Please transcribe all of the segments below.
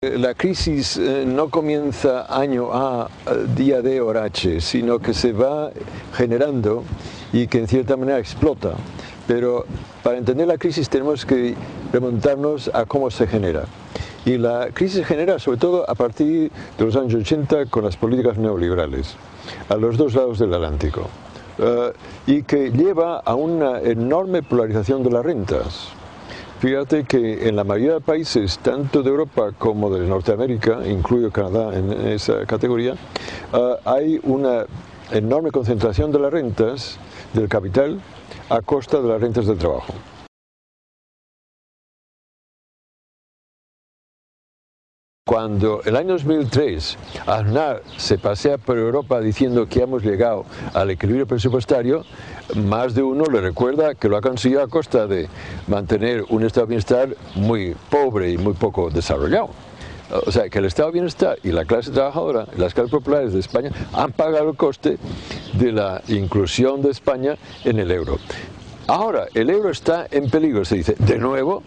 La crisis no comienza año A, día D, hora H, sino que se va generando y que en cierta manera explota. Pero para entender la crisis tenemos que remontarnos a cómo se genera. Y la crisis se genera sobre todo a partir de los años 80 con las políticas neoliberales, a los dos lados del Atlántico, y que lleva a una enorme polarización de las rentas. Fíjate que en la mayoría de países, tanto de Europa como de Norteamérica, incluido Canadá en esa categoría, hay una enorme concentración de las rentas, del capital, a costa de las rentas del trabajo. Cuando el año 2003 Aznar se pasea por Europa diciendo que hemos llegado al equilibrio presupuestario, más de uno le recuerda que lo ha conseguido a costa de mantener un estado de bienestar muy pobre y muy poco desarrollado. O sea, que el estado de bienestar y la clase trabajadora, las clases populares de España, han pagado el coste de la inclusión de España en el euro. Ahora, el euro está en peligro, se dice, de nuevo.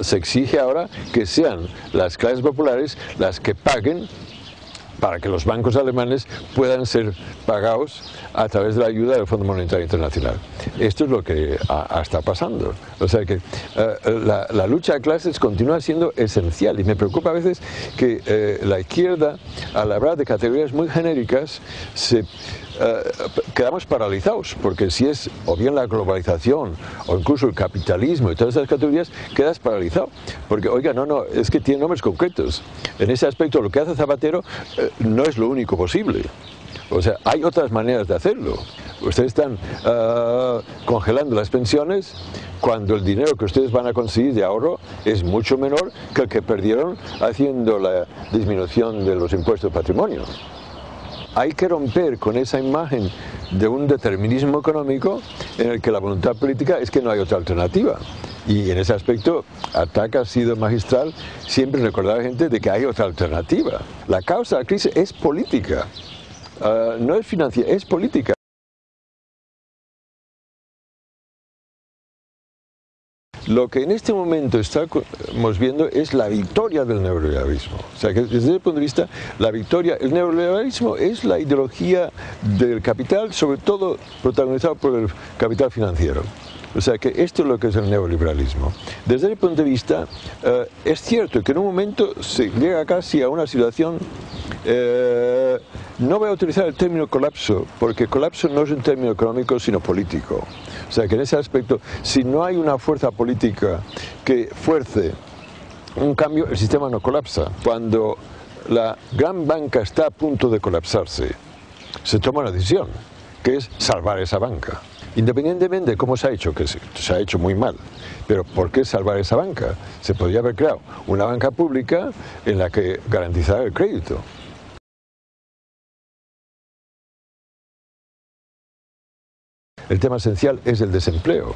Se exige ahora que sean las clases populares las que paguen para que los bancos alemanes puedan ser pagados a través de la ayuda del Fondo Monetario Internacional. Esto es lo que está pasando. O sea que la lucha de clases continúa siendo esencial y me preocupa a veces que la izquierda, al hablar de categorías muy genéricas, quedamos paralizados, porque si es o bien la globalización o incluso el capitalismo y todas esas categorías, quedas paralizado, porque oiga, no, es que tiene nombres concretos. En ese aspecto lo que hace Zapatero no es lo único posible. O sea, hay otras maneras de hacerlo. Ustedes están congelando las pensiones cuando el dinero que ustedes van a conseguir de ahorro es mucho menor que el que perdieron haciendo la disminución de los impuestos de patrimonio. Hay que romper con esa imagen de un determinismo económico en el que la voluntad política es que no hay otra alternativa. Y en ese aspecto, Atac ha sido magistral siempre recordar a la gente de que hay otra alternativa. La causa de la crisis es política, no es financiera, es política. Lo que en este momento estamos viendo es la victoria del neoliberalismo. O sea, que desde el punto de vista, el neoliberalismo es la ideología del capital, sobre todo protagonizado por el capital financiero. O sea, que esto es lo que es el neoliberalismo. Desde el punto de vista, es cierto que en un momento se llega casi a una situación, no voy a utilizar el término colapso, porque colapso no es un término económico, sino político. O sea, que en ese aspecto, si no hay una fuerza política que fuerce un cambio, el sistema no colapsa. Cuando la gran banca está a punto de colapsarse, se toma una decisión, que es salvar esa banca. Independientemente de cómo se ha hecho, que se ha hecho muy mal, pero ¿por qué salvar esa banca? Se podría haber creado una banca pública en la que garantizara el crédito. El tema esencial es el desempleo.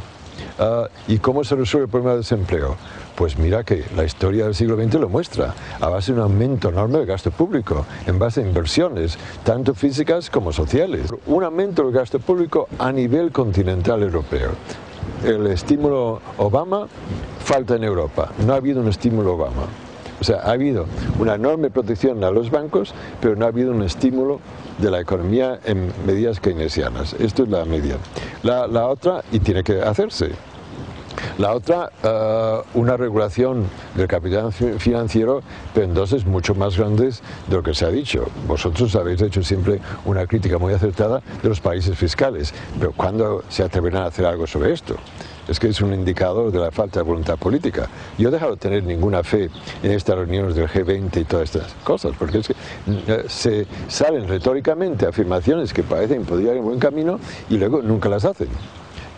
¿Y cómo se resuelve el problema del desempleo? Pues mira que la historia del siglo XX lo muestra, a base de un aumento enorme del gasto público, en base a inversiones, tanto físicas como sociales. Un aumento del gasto público a nivel continental europeo. El estímulo Obama falta en Europa, no ha habido un estímulo Obama. O sea, ha habido una enorme protección a los bancos, pero no ha habido un estímulo de la economía en medidas keynesianas. Esto es la media. La otra, y tiene que hacerse, la otra, una regulación del capital financiero, pero en dosis mucho más grandes de lo que se ha dicho. Vosotros habéis hecho siempre una crítica muy acertada de los países fiscales, pero ¿cuándo se atreverán a hacer algo sobre esto? Es que es un indicador de la falta de voluntad política. Yo he dejado de tener ninguna fe en estas reuniones del G20 y todas estas cosas, porque es que se salen retóricamente afirmaciones que parecen podría ir en buen camino y luego nunca las hacen.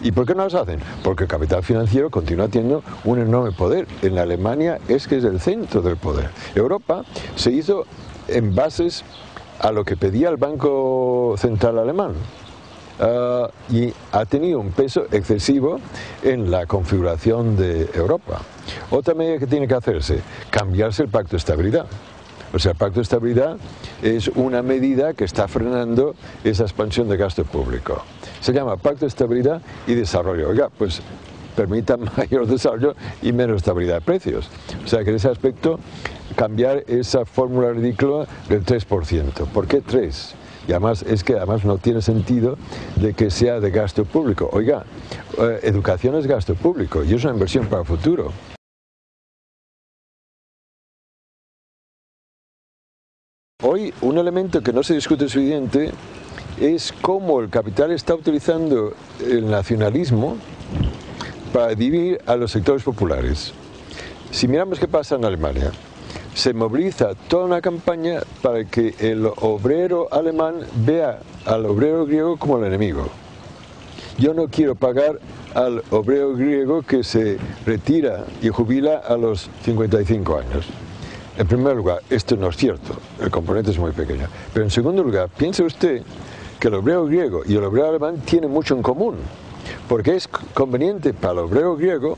¿Y por qué no las hacen? Porque el capital financiero continúa teniendo un enorme poder. En Alemania es que es el centro del poder. Europa se hizo en bases a lo que pedía el Banco Central Alemán. Y ha tenido un peso excesivo en la configuración de Europa. Otra medida que tiene que hacerse, cambiarse el Pacto de Estabilidad. O sea, el Pacto de Estabilidad es una medida que está frenando esa expansión de gasto público. Se llama Pacto de Estabilidad y Desarrollo. Oiga, pues permita mayor desarrollo y menos estabilidad de precios. O sea que en ese aspecto cambiar esa fórmula ridícula del 3%. ¿Por qué 3? Y además es que no tiene sentido de que sea de gasto público. Oiga, educación es gasto público y es una inversión para el futuro. Hoy un elemento que no se discute suficiente es cómo el capital está utilizando el nacionalismo para dividir a los sectores populares. Si miramos qué pasa en Alemania, se moviliza toda una campaña para que el obrero alemán vea al obrero griego como el enemigo. Yo no quiero pagar al obrero griego que se retira y jubila a los 55 años. En primer lugar, esto no es cierto, el componente es muy pequeño. Pero en segundo lugar, piense usted que el obrero griego y el obrero alemán tienen mucho en común, porque es conveniente para el obrero griego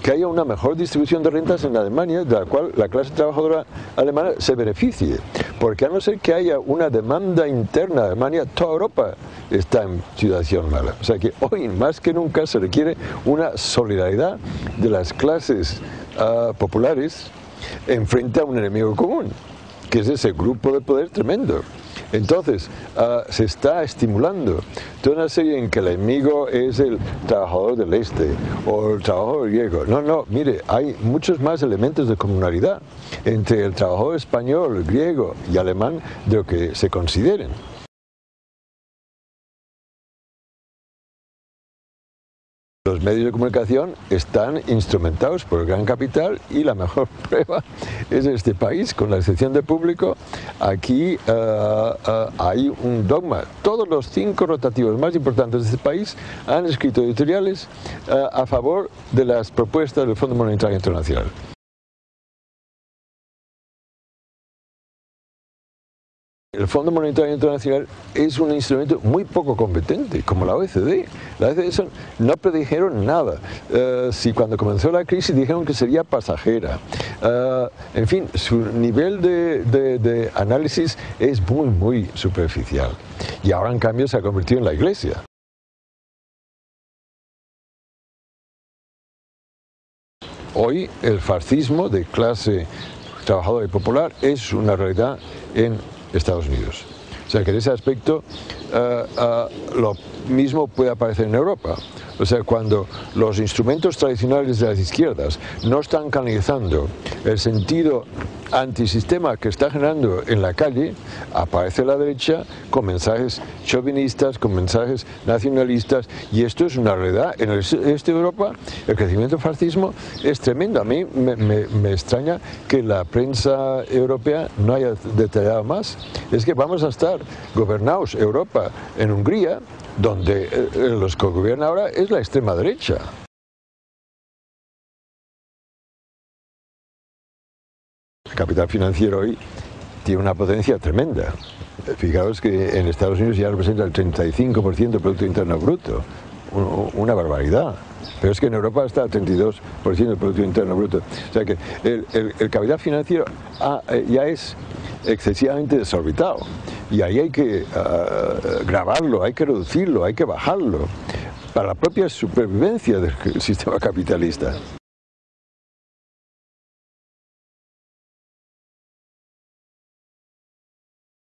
que haya una mejor distribución de rentas en Alemania, de la cual la clase trabajadora alemana se beneficie, porque a no ser que haya una demanda interna de Alemania, toda Europa está en situación mala. O sea que hoy más que nunca se requiere una solidaridad de las clases populares en frente a un enemigo común, que es ese grupo de poder tremendo. Entonces, se está estimulando toda una serie en que el enemigo es el trabajador del este o el trabajador griego. No, mire, hay muchos más elementos de comunalidad entre el trabajador español, griego y alemán de lo que se consideren. Los medios de comunicación están instrumentados por el gran capital y la mejor prueba es este país, con la excepción de Público. Aquí hay un dogma. Todos los 5 rotativos más importantes de este país han escrito editoriales a favor de las propuestas del Fondo Monetario Internacional. El Fondo Monetario Internacional es un instrumento muy poco competente, como la OECD. La OECD no predijeron nada. Si cuando comenzó la crisis dijeron que sería pasajera. En fin, su nivel de análisis es muy superficial. Y ahora, en cambio, se ha convertido en la Iglesia. Hoy, el fascismo de clase trabajadora y popular es una realidad en Estados Unidos. O sea que en ese aspecto lo mismo puede aparecer en Europa. O sea, cuando los instrumentos tradicionales de las izquierdas no están canalizando el sentido antisistema que está generando en la calle, aparece la derecha con mensajes chauvinistas, con mensajes nacionalistas, y esto es una realidad. En el este de Europa el crecimiento del fascismo es tremendo. A mí me extraña que la prensa europea no haya detallado más. Es que vamos a estar gobernados Europa en Hungría, donde los que gobiernan ahora es la extrema derecha. El capital financiero hoy tiene una potencia tremenda. Fijaos que en Estados Unidos ya representa el 35% del Producto Interno Bruto, una barbaridad. Pero es que en Europa está el 32% del Producto Interno Bruto. O sea que el capital financiero ya es excesivamente desorbitado. Y ahí hay que grabarlo, hay que reducirlo, hay que bajarlo para la propia supervivencia del sistema capitalista.